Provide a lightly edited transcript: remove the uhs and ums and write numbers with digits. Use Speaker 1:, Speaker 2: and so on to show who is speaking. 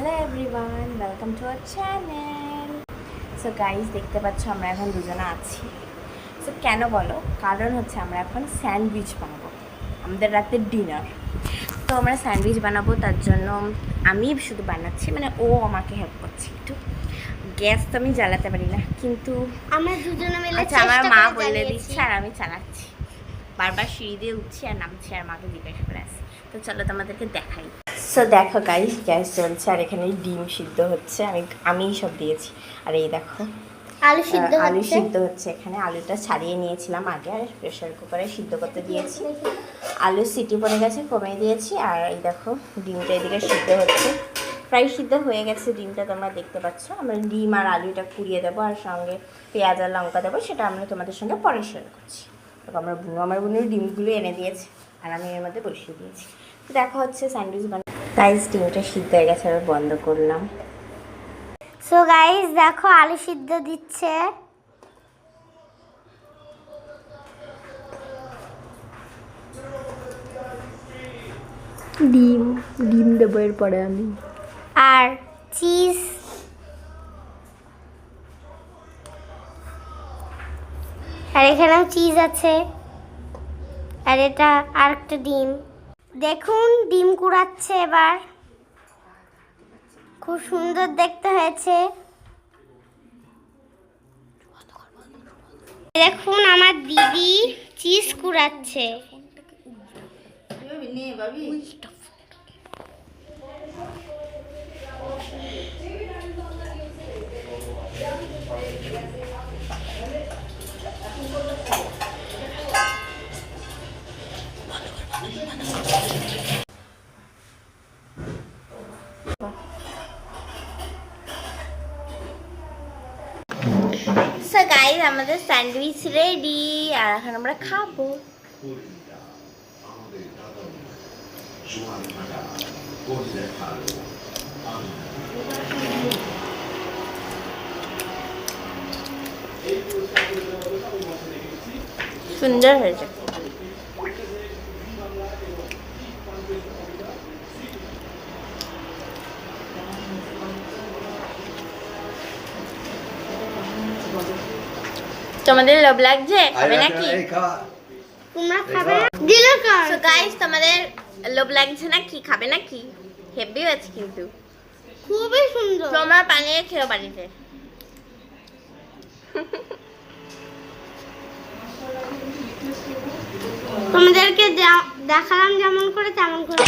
Speaker 1: Hello everyone, welcome to our channel. So guys, দেখতে পাচ্ছ আমরা এখন দুজনে আছি। সো কেন বলো? কারণ হচ্ছে আমরা এখন স্যান্ডউইচ বানাবো, আমাদের রাতের ডিনার। তো আমরা স্যান্ডউইচ বানাবো, তার জন্য আমি শুধু বানাচ্ছি, মানে ও আমাকে হেল্প করছে একটু। গ্যাস তো আমি জ্বালাতে পারি না, কিন্তু
Speaker 2: আমরা দুজনে মিলে
Speaker 1: আচ্ছা আমার মা বলে দিচ্ছে আর আমি চালাচ্ছি। বারবার সিঁড়ি দিয়ে উঠছি আর নামছি আর মাকে জিজ্ঞেস করে আসি। তো চলো তোমাদেরকে দেখাই। সো দেখো গাইস, গ্যাস চলছে আর এখানে ডিম সিদ্ধ হচ্ছে, আমি সব দিয়েছি। আর এই দেখো আলু সিদ্ধ হচ্ছে। এখানে আলুটা ছাড়িয়ে নিয়েছিলাম আগে, আর প্রেশার কুকারে সিদ্ধ করতে দিয়েছি। আলু সিটি পড়ে গেছে, কমিয়ে দিয়েছি। আর এই দেখো ডিমটা এদিকে সিদ্ধ হচ্ছে, প্রায় সিদ্ধ হয়ে গেছে ডিমটা, তোমরা দেখতে পাচ্ছ। আমরা ডিম আর আলুটা পুড়িয়ে দেবো আর সঙ্গে পেঁয়াজ আর লঙ্কা দেবো, সেটা আমরা তোমাদের সঙ্গে পরে শেয়ার করছি। তো আমার বোনের ডিমগুলো এনে দিয়েছে আর আমি এর মধ্যে বসিয়ে দিয়েছি। তো দেখা হচ্ছে স্যান্ডউইচ গাইস। ডিমটা সিদ্ধ হয়ে গেছে, আর বন্ধ করলাম।
Speaker 2: সো গাইস দেখো আলু সিদ্ধ দিচ্ছে।
Speaker 1: ডিম দেবো এরপরে আমি,
Speaker 2: আর চিজ, আর এখানেও চিজ আছে। আর এটা আরেকটা ডিম। দেখুন ডিম কুড়াচ্ছে এবার, খুব সুন্দর দেখতে হয়েছে। দেখুন আমার দিদি চিজ কুড়াচ্ছে।
Speaker 1: সো গাইস, আমাদের স্যান্ডউইচ রেডি আর এখন আমরা খাবো। সুন্দর হয়েছে। তোমাদের লোভ লাগছে? খাবে নাকি?
Speaker 2: তোমরা খাবে? দিল কার?
Speaker 1: সো গাইস, তোমাদের লোভ লাগছে নাকি? খাবে নাকি? হেভি হয়েছে কিন্তু,
Speaker 2: খুবই সুন্দর।
Speaker 1: তোমরা বানিয়ে খেও বাড়িতে।
Speaker 2: তোমাদেরকে দেখালাম যেমন করে তেমন করে।